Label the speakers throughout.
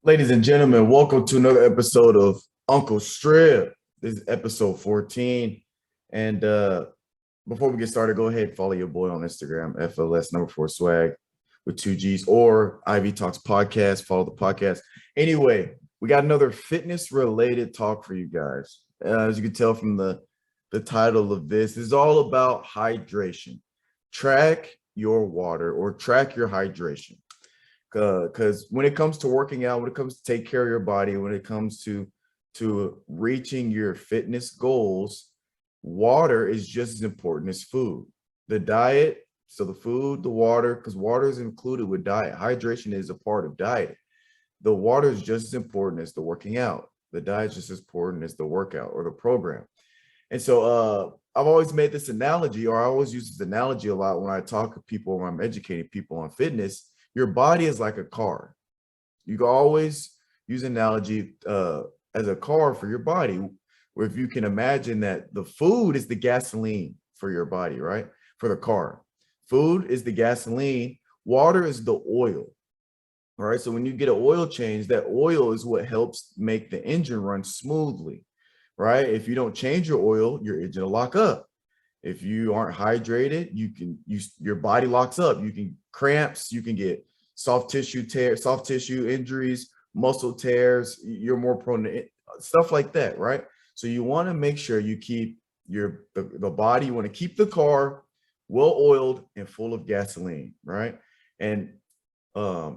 Speaker 1: Ladies and gentlemen, welcome to another episode of Uncle Strib. This is episode 14. And before we get started, go ahead and follow your boy on Instagram, FLS number 4 swag with 2 G's, or Ivy Talks Podcast. Follow the podcast. Anyway, we got another fitness related talk for you guys. As you can tell from the title of this is all about hydration. Track your water or track your hydration. Because when it comes to working out, when it comes to take care of your body, when it comes to reaching your fitness goals, water is just as important as food. The diet, so the food, the water, because water is included with diet. Hydration is a part of diet. The water is just as important as the working out. The diet is just as important as the workout or the program. And so I've always made this analogy, or I always use this analogy a lot when I talk to people, when I'm educating people on fitness. Your body is like a car. You can always use analogy as a car for your body, where if you can imagine that the food is the gasoline for your body, right? For the car. Food is the gasoline. Water is the oil. All right. So when you get an oil change, that oil is what helps make the engine run smoothly, right? If you don't change your oil, your engine will lock up. If you aren't hydrated, your body locks up. You can cramps, you can get soft tissue tear, soft tissue injuries, muscle tears. You're more prone to stuff like that, right? So you want to make sure you keep the body. You want to keep the car well oiled and full of gasoline, right? And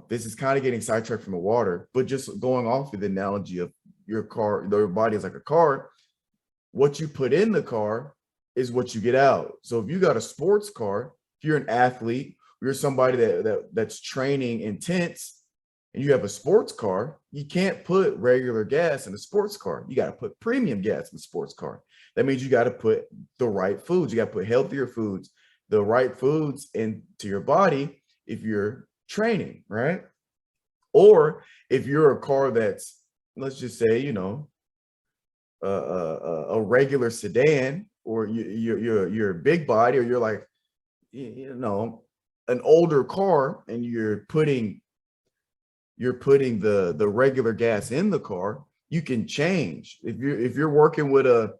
Speaker 1: this is kind of getting sidetracked from the water, but just going off of the analogy of your car, your body is like a car. What you put in the car is what you get out. So if you got a sports car, if you're an athlete, you're somebody that's training intense, and you have a sports car, you can't put regular gas in a sports car. You got to put premium gas in a sports car. That means you got to put the right foods. You got to put healthier foods, the right foods into your body if you're training, right? Or if you're a car that's, let's just say, a regular sedan, or you're a big body, or you're like, an older car, and you're putting the regular gas in the car, you can change. If you're working with a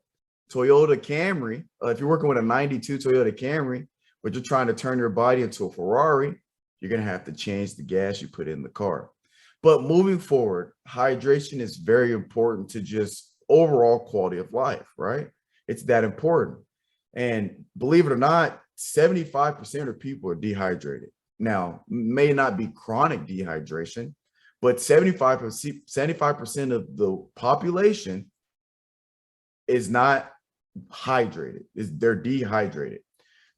Speaker 1: Toyota Camry, if you're working with a 92 Toyota Camry, but you're trying to turn your body into a Ferrari, you're going to have to change the gas you put in the car. But moving forward, hydration is very important to just overall quality of life, right? It's that important. And believe it or not, 75% of people are dehydrated. Now, may not be chronic dehydration, but 75% of the population is not hydrated. They're dehydrated,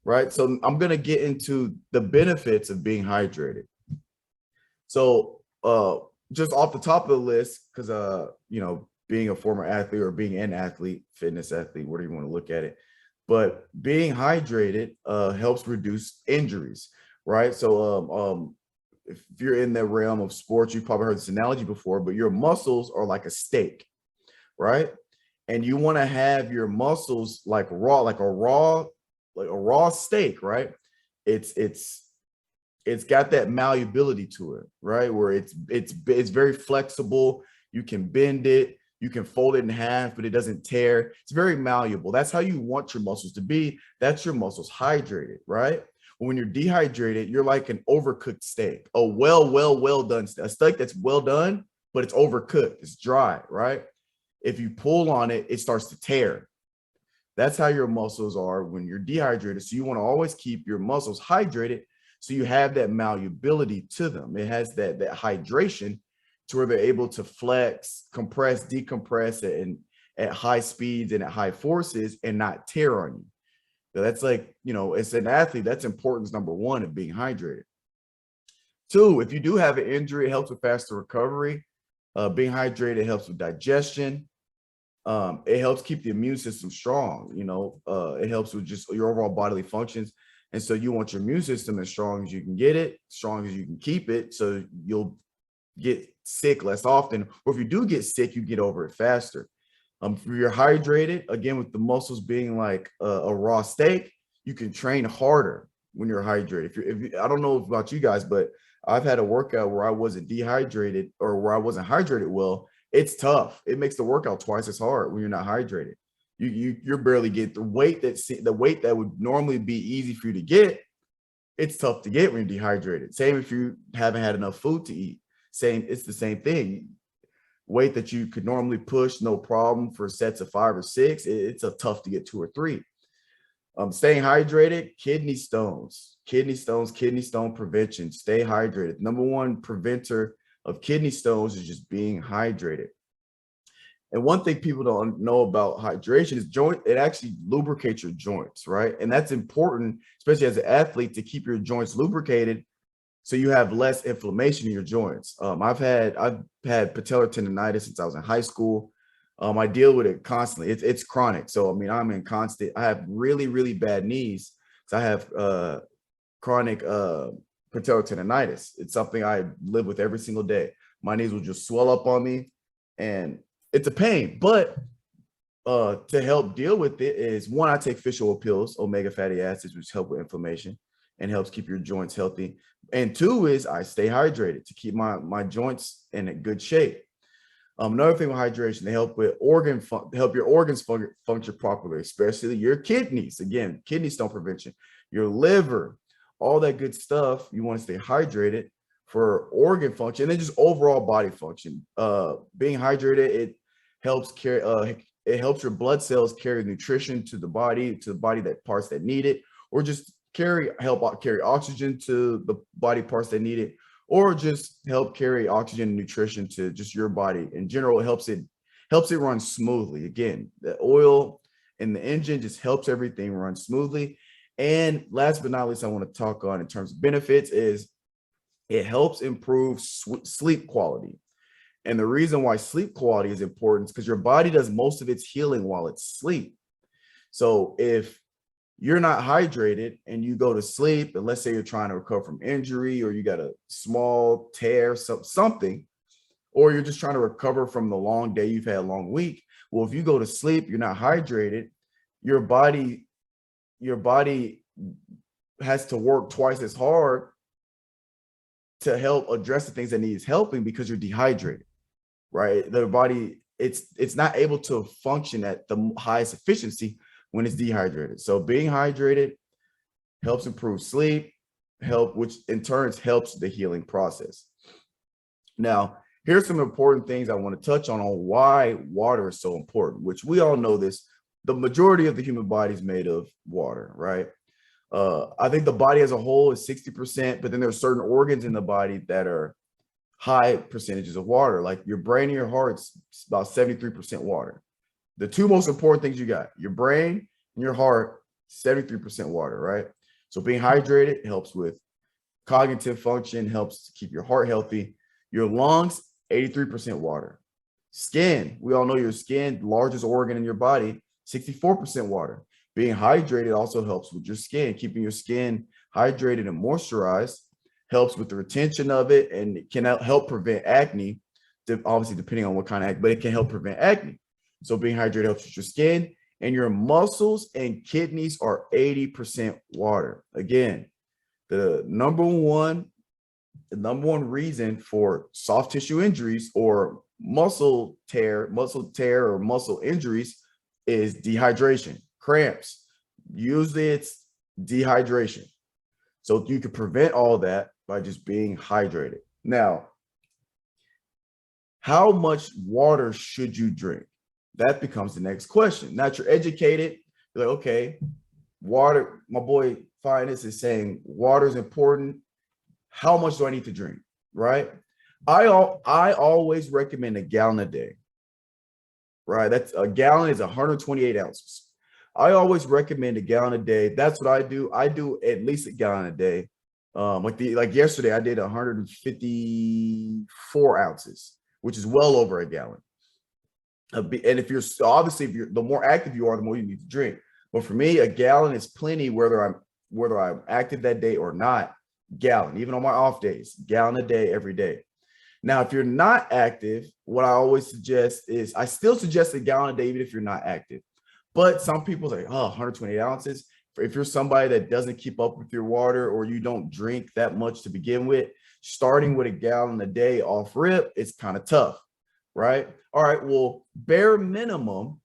Speaker 1: right? So I'm going to get into the benefits of being hydrated. So just off the top of the list, because being a former athlete, or being an athlete, fitness athlete, whatever you want to look at it, but being hydrated helps reduce injuries, right? So if you're in the realm of sports, you've probably heard this analogy before, but your muscles are like a steak, right? And you want to have your muscles like a raw steak, right? It's got that malleability to it, right? Where it's very flexible. You can bend it, you can fold it in half, but it doesn't tear. It's very malleable. That's how you want your muscles to be. That's your muscles hydrated, right? When you're dehydrated, you're like an overcooked steak, a well done steak, a steak that's well done, but it's overcooked, it's dry, right? If you pull on it, it starts to tear. That's how your muscles are when you're dehydrated. So you want to always keep your muscles hydrated, so you have that malleability to them. It has that hydration to where they're able to flex, compress, decompress at high speeds and at high forces and not tear on you. So that's like, as an athlete, that's importance number one of being hydrated. Two, if you do have an injury, it helps with faster recovery. Being hydrated helps with digestion. It helps keep the immune system strong. It helps with just your overall bodily functions. And so you want your immune system as strong as you can get it, strong as you can keep it, so you'll get sick less often. Or if you do get sick, you get over it faster. If you're hydrated, again, with the muscles being like a raw steak, you can train harder when you're hydrated. I don't know about you guys, but I've had a workout where I wasn't dehydrated or where I wasn't hydrated well. It's tough. It makes the workout twice as hard when you're not hydrated. You're barely get the weight that would normally be easy for you to get. It's tough to get when you're dehydrated. Same if you haven't had enough food to eat. It's the same thing. Weight that you could normally push no problem for sets of 5 or 6, it's a tough to get 2 or 3. Staying hydrated, kidney stones, kidney stone prevention. Stay hydrated. Number one preventer of kidney stones is just being hydrated. And one thing people don't know about hydration is it actually lubricates your joints, right? And that's important, especially as an athlete, to keep your joints lubricated so you have less inflammation in your joints. I've had patellar tendonitis since I was in high school. I deal with it constantly. It's chronic. So, I mean, I have really, really bad knees. So I have chronic patellar tendonitis. It's something I live with every single day. My knees will just swell up on me and it's a pain. But to help deal with it is, one, I take fish oil pills, omega fatty acids, which help with inflammation and helps keep your joints healthy. And 2 is I stay hydrated to keep my joints in a good shape. Another thing with hydration, they help with help your organs function properly, especially your kidneys. Again, kidney stone prevention, your liver, all that good stuff. You want to stay hydrated for organ function and then just overall body function. Being hydrated, it helps your blood cells carry nutrition to the body that parts that need it, or just help carry oxygen to the body parts that need it, or just help carry oxygen and nutrition to just your body. In general, it helps it run smoothly. Again, the oil in the engine just helps everything run smoothly. And last but not least, I want to talk on in terms of benefits is it helps improve sleep quality. And the reason why sleep quality is important is because your body does most of its healing while it's asleep. So if you're not hydrated and you go to sleep, and let's say you're trying to recover from injury, or you got a small tear, something, or you're just trying to recover from the long day you've had, a long week. Well, if you go to sleep, you're not hydrated, your body has to work twice as hard to help address the things that needs helping because you're dehydrated, right? The body, it's not able to function at the highest efficiency when it's dehydrated. So being hydrated helps improve sleep, which in turn helps the healing process. Now, here's some important things I want to touch on why water is so important, which we all know this. The majority of the human body is made of water, right? I think the body as a whole is 60%, but then there are certain organs in the body that are high percentages of water, like your brain and your heart's about 73% water. The 2 most important things you got, your brain and your heart, 73% water, right? So being hydrated helps with cognitive function, helps to keep your heart healthy. Your lungs, 83% water. Skin, we all know your skin, largest organ in your body, 64% water. Being hydrated also helps with your skin, keeping your skin hydrated and moisturized, helps with the retention of it, and it can help prevent acne, obviously depending on what kind of acne, but it can help prevent acne. So being hydrated helps with your skin, and your muscles and kidneys are 80% water. Again, the number one reason for soft tissue injuries or muscle tear or muscle injuries is dehydration, cramps. Usually it's dehydration. So you can prevent all that by just being hydrated. Now, how much water should you drink? That becomes the next question. Now that you're educated, you're like, okay, water, my boy Finis is saying water is important. How much do I need to drink, right? I always recommend a gallon a day, right? That's a gallon is 128 ounces. I always recommend a gallon a day. That's what I do. I do at least a gallon a day. Like yesterday, I did 154 ounces, which is well over a gallon. And if you're the more active you are, the more you need to drink. But for me, a gallon is plenty, whether I'm active that day or not. Gallon, even on my off days, gallon a day every day. Now, if you're not active, what I always suggest is I still suggest a gallon a day, even if you're not active. But some people say, oh, 128 ounces. If you're somebody that doesn't keep up with your water or you don't drink that much to begin with, starting with a gallon a day off rip, it's kind of tough, right? All right, well, bare minimum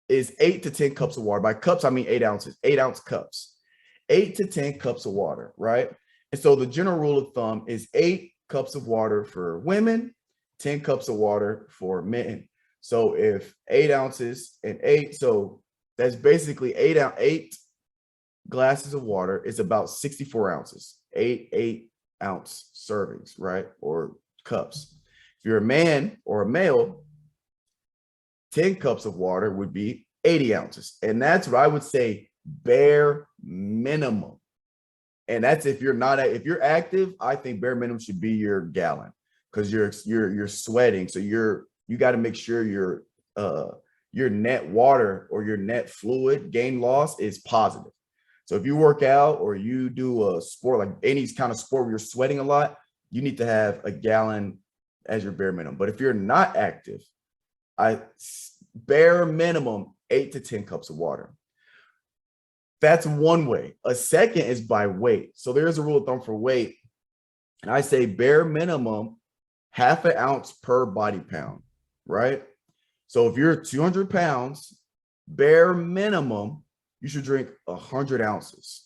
Speaker 1: is 8 to 10 cups of water. By cups, I mean 8 ounces, 8-ounce cups, 8 to 10 cups of water, right? And so the general rule of thumb is 8 cups of water for women, 10 cups of water for men. So if 8 ounces and 8, so that's basically 8 glasses of water is about 64 ounces, 8 ounce servings, right? Or cups. If you're a man or a male, 10 cups of water would be 80 ounces. And that's what I would say bare minimum. And that's if if you're active, I think bare minimum should be your gallon, because you're sweating. So you got to make sure your net water or your net fluid gain loss is positive. So if you work out or you do a sport, like any kind of sport where you're sweating a lot, you need to have a gallon as your bare minimum. But if you're not active, bare minimum 8 to 10 cups of water. That's one way. A second is by weight. So there's a rule of thumb for weight. And I say bare minimum, half an ounce per body pound, right? So if you're 200 pounds, bare minimum, you should drink 100 ounces,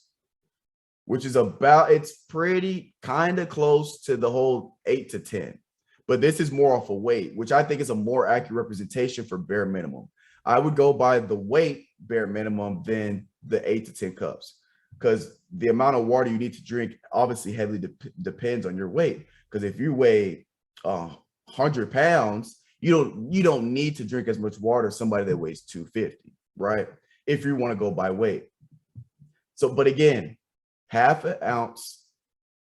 Speaker 1: which is it's pretty kind of close to the whole 8 to 10. But this is more off of weight, which I think is a more accurate representation for bare minimum. I would go by the weight bare minimum than the 8 to 10 cups, because the amount of water you need to drink obviously heavily depends on your weight. Because if you weigh 100 pounds, you don't need to drink as much water as somebody that weighs 250, right? If you want to go by weight. So, but again, half an ounce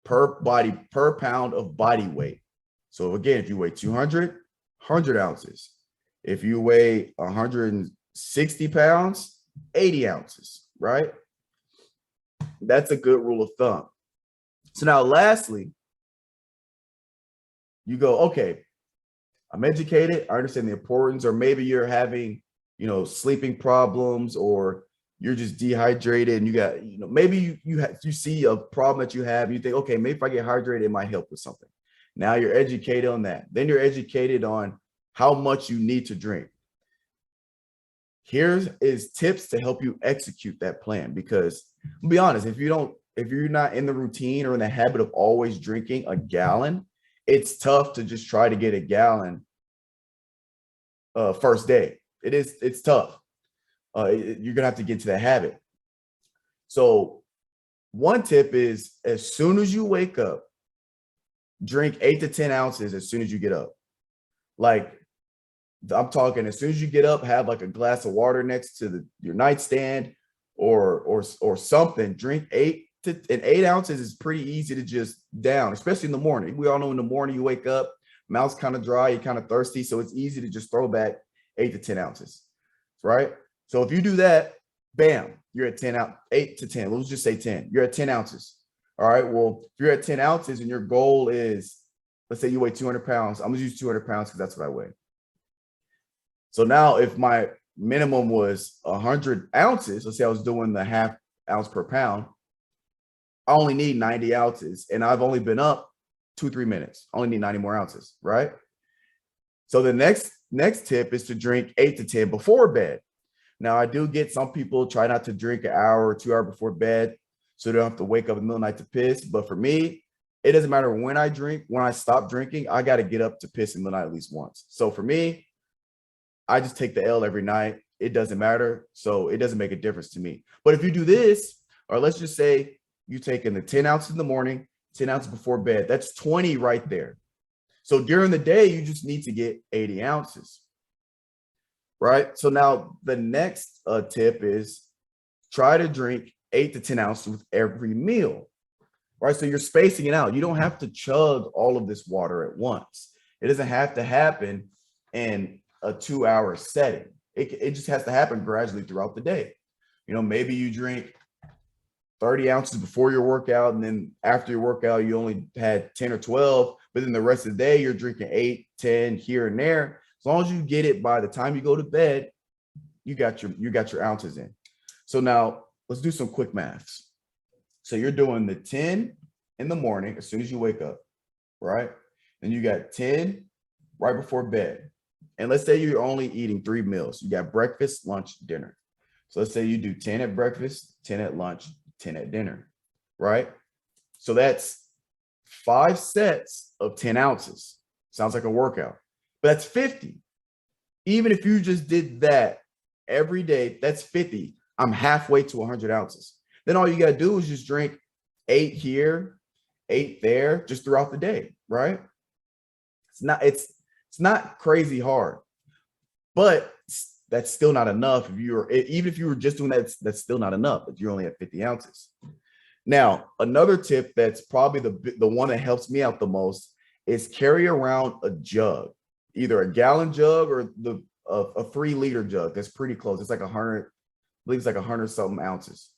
Speaker 1: per pound of body weight. So again, if you weigh 200, 100 ounces. If you weigh 160 pounds, 80 ounces, right? That's a good rule of thumb. So now lastly, you go, okay, I'm educated, I understand the importance, or maybe you're having, sleeping problems, or you're just dehydrated and you got, maybe you see a problem that you have, and you think, okay, maybe if I get hydrated, it might help with something. Now you're educated on that. Then you're educated on how much you need to drink. Here is tips to help you execute that plan, because I'll be honest, if you're not in the routine or in the habit of always drinking a gallon, it's tough to just try to get a gallon first day. It's tough. You're gonna have to get into that habit. So one tip is, as soon as you wake up, drink 8 to 10 ounces as soon as you get up. Like, I'm talking, as soon as you get up, have like a glass of water next to your nightstand or something. Drink 8 ounces is pretty easy to just down, especially in the morning. We all know in the morning you wake up, mouth's kind of dry, you're kind of thirsty, so it's easy to just throw back 8 to 10 ounces, right? So if you do that, bam, you're at 8 to 10. Let's just say 10. You're at 10 ounces. All right. Well, if you're at 10 ounces and your goal is, let's say you weigh 200 pounds, I'm gonna use 200 pounds because that's what I weigh. So now if my minimum was 100 ounces, let's say I was doing the half ounce per pound, I only need 90 ounces, and I've only been up 2-3 minutes. I only need 90 more ounces, right? So the next tip is to drink 8 to 10 before bed. Now, I do get some people try not to drink an hour or 2 hours before bed, so they don't have to wake up in the middle of the night to piss. But for me, it doesn't matter when I drink. When I stop drinking, I got to get up to piss in the night at least once. So for me, I just take the L every night. It doesn't matter. So it doesn't make a difference to me. But if you do this, or let's just say you take in the 10 ounces in the morning, 10 ounces before bed, that's 20 right there. So during the day, you just need to get 80 ounces, right? So now the next tip is try to drink 8 to 10 ounces with every meal, right? So you're spacing it out. You don't have to chug all of this water at once. It doesn't have to happen in a 2-hour setting. It just has to happen gradually throughout the day. Maybe you drink 30 ounces before your workout, and then after your workout, you only had 10 or 12, but then the rest of the day, you're drinking 8, 10 here and there. As long as you get it by the time you go to bed, you got your ounces in. So now let's do some quick maths. So you're doing the 10 in the morning as soon as you wake up. right? And you got 10 right before bed. And let's say you're only eating 3 meals. You got breakfast, lunch, dinner. So let's say you do 10 at breakfast, 10 at lunch, 10 at dinner, right? So that's 5 sets of 10 ounces. Sounds like a workout, but that's 50. Even if you just did that every day, that's 50. I'm halfway to 100 ounces. Then all you got to do is just drink 8 here, 8 there, just throughout the day, right? It's not crazy hard, but that's still not enough. Even if you were just doing that, that's still not enough if you're only at 50 ounces. Now, another tip that's probably the one that helps me out the most is carry around a jug, either a gallon jug or a 3-liter jug. That's pretty close. It's like 100, I believe it's like 100 something ounces.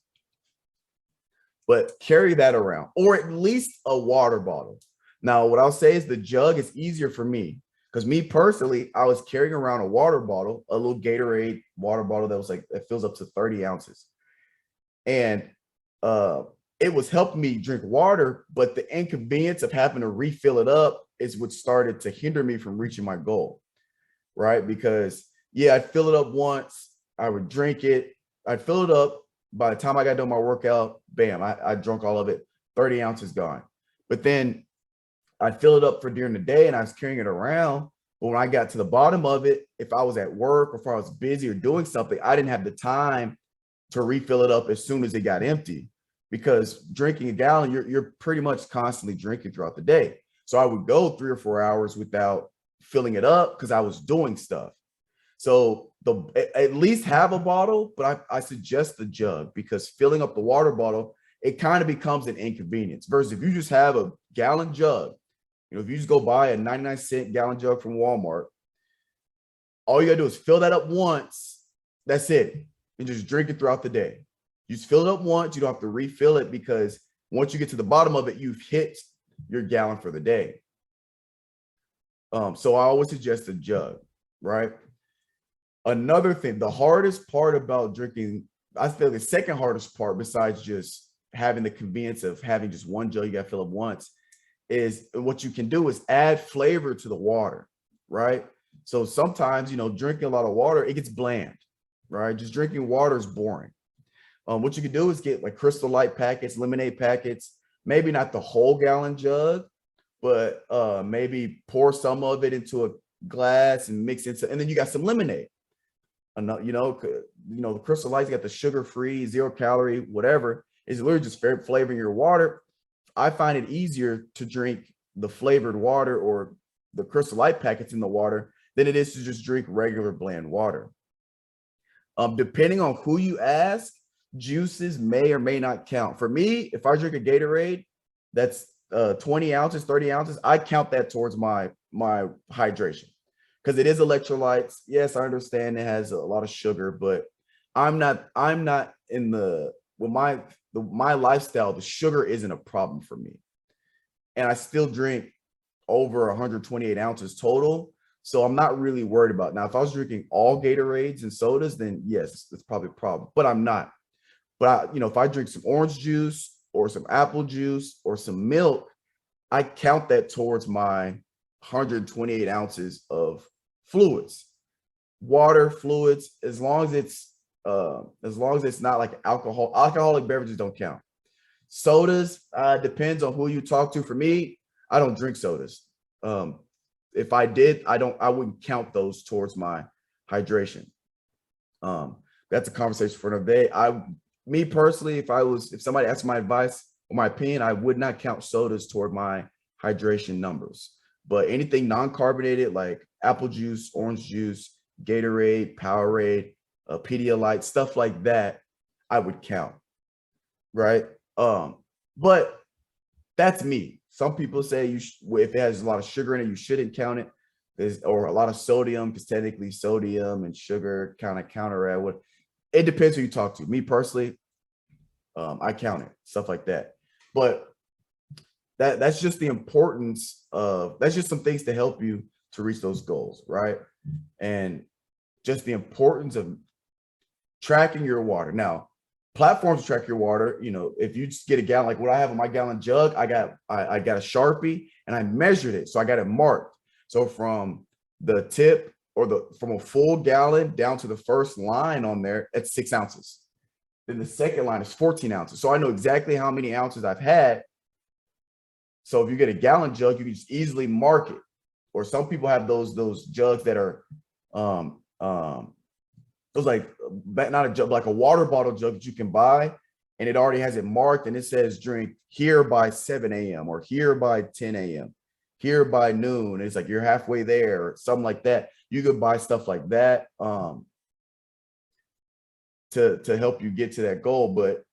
Speaker 1: But carry that around, or at least a water bottle. Now, what I'll say is the jug is easier for me because me personally, I was carrying around a water bottle, a little Gatorade water bottle that fills up to 30 ounces. And it was helping me drink water, but the inconvenience of having to refill it up is what started to hinder me from reaching my goal, right? Because yeah, I'd fill it up once, I would drink it, I'd fill it up. By the time I got done my workout, bam, I drunk all of it, 30 ounces gone. But then I'd fill it up for during the day and I was carrying it around. But when I got to the bottom of it, if I was at work or if I was busy or doing something, I didn't have the time to refill it up as soon as it got empty. Because drinking a gallon, you're pretty much constantly drinking throughout the day. So I would go 3 or 4 hours without filling it up because I was doing stuff. So at least have a bottle, but I suggest the jug because filling up the water bottle, it kind of becomes an inconvenience. Versus if you just have a gallon jug, if you just go buy a 99-cent gallon jug from Walmart, all you gotta do is fill that up once. That's it, and just drink it throughout the day. You just fill it up once. You don't have to refill it because once you get to the bottom of it, you've hit your gallon for the day. So I always suggest a jug, right? Another thing, the hardest part about drinking, I feel the second hardest part, besides just having the convenience of having just one jug you got to fill up once, is what you can do is add flavor to the water, right? So sometimes, drinking a lot of water, it gets bland, right? Just drinking water is boring. What you can do is get like Crystal Light packets, lemonade packets, maybe not the whole gallon jug, but maybe pour some of it into a glass and mix it, and then you got some lemonade. The Crystal Light's got the sugar-free, 0-calorie, whatever. It's literally just flavoring your water. I find it easier to drink the flavored water or the Crystal Light packets in the water than it is to just drink regular bland water. Depending on who you ask, juices may or may not count. For me, if I drink a Gatorade that's 20 ounces, 30 ounces, I count that towards my hydration. Because it is electrolytes. Yes, I understand it has a lot of sugar, but I'm not in my lifestyle, the sugar isn't a problem for me. And I still drink over 128 ounces total. So I'm not really worried about it. Now, if I was drinking all Gatorades and sodas, then yes, it's probably a problem, but I'm not. But if I drink some orange juice or some apple juice or some milk, I count that towards my 128 ounces of fluids, water, fluids, as long as it's not like alcoholic beverages don't count. Sodas, depends on who you talk to. For me, I don't drink sodas. If I did, I wouldn't count those towards my hydration. That's a conversation for another day. Me personally, if somebody asked my advice or my opinion, I would not count sodas toward my hydration numbers. But anything non-carbonated like apple juice, orange juice, Gatorade, Powerade, Pedialyte, stuff like that, I would count, right? But that's me. Some people say if it has a lot of sugar in it, you shouldn't count it. Or a lot of sodium, because technically sodium and sugar kind of counteract what. It depends who you talk to. Me personally, I count it, stuff like that. But that's just the importance of, that's just some things to help you to reach those goals, right? And just the importance of tracking your water. Now, platforms track your water. You know, if you just get a gallon, like what I have in my gallon jug, I got a Sharpie and I measured it. So I got it marked. So from the tip or from a full gallon down to the first line on there, that's 6 ounces. Then the second line is 14 ounces. So I know exactly how many ounces I've had. So if you get a gallon jug, you can just easily mark it. Or some people have those jugs that are those like not a jug, like a water bottle jug that you can buy, and it already has it marked and it says drink here by 7 a.m. or here by 10 a.m. here by noon. It's like you're halfway there or something like that. You could buy stuff like that to help you get to that goal. But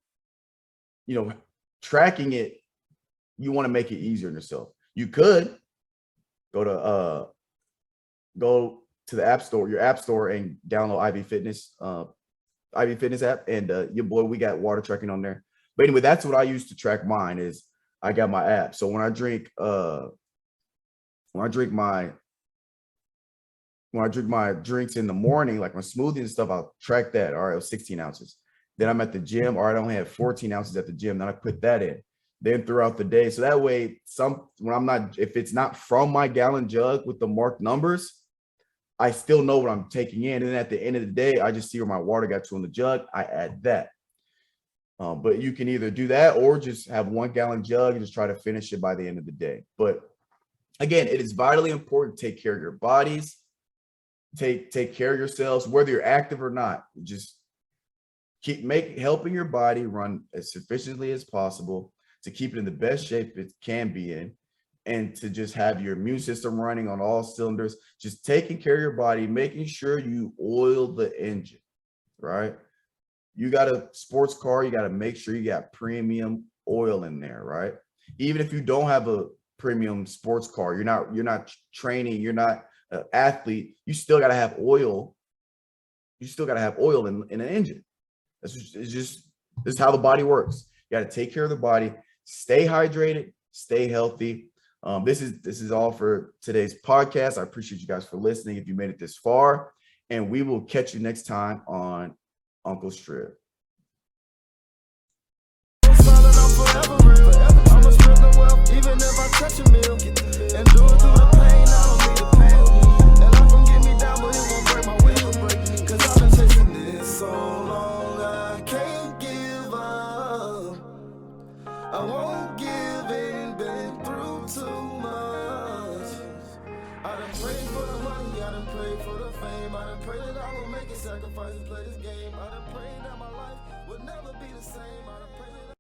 Speaker 1: you know, tracking it, you want to make it easier on yourself. You could go to the app store, your app store, and download IV Fitness app, and your boy, we got water tracking on there. But anyway, that's what I use to track mine. Is I got my app. So when I drink my drinks in the morning, like my smoothies and stuff, I'll track that. All right, it was 16 ounces. Then I'm at the gym, or I only have 14 ounces at the gym. Then I put that in. Then throughout the day, so that way, if it's not from my gallon jug with the marked numbers, I still know what I'm taking in. And at the end of the day, I just see where my water got to in the jug. I add that. But you can either do that or just have 1 gallon jug and just try to finish it by the end of the day. But again, it is vitally important to take care of your bodies, take care of yourselves, whether you're active or not. Just keep helping your body run as efficiently as possible to keep it in the best shape it can be in, and to just have your immune system running on all cylinders, just taking care of your body, making sure you oil the engine, right? You got a sports car, you got to make sure you got premium oil in there, right? Even if you don't have a premium sports car, you're not training, you're not an athlete, you still got to have oil. You still got to have oil in an engine. This is how the body works. You got to take care of the body, stay hydrated, stay healthy. This is all for today's podcast. I appreciate you guys for listening if you made it this far, and we will catch you next time on Uncle Strib. Even if I touch a meal and do it through the pain, I don't need a pain. And life won't get me down, but it won't break my will. Cause I've been chasing this so long, I can't give up. I won't give in, been through too much. I done prayed for the money, I done prayed for the fame. I done prayed that I will make a sacrifice and play this game. I done prayed that my life would never be the same. I done prayed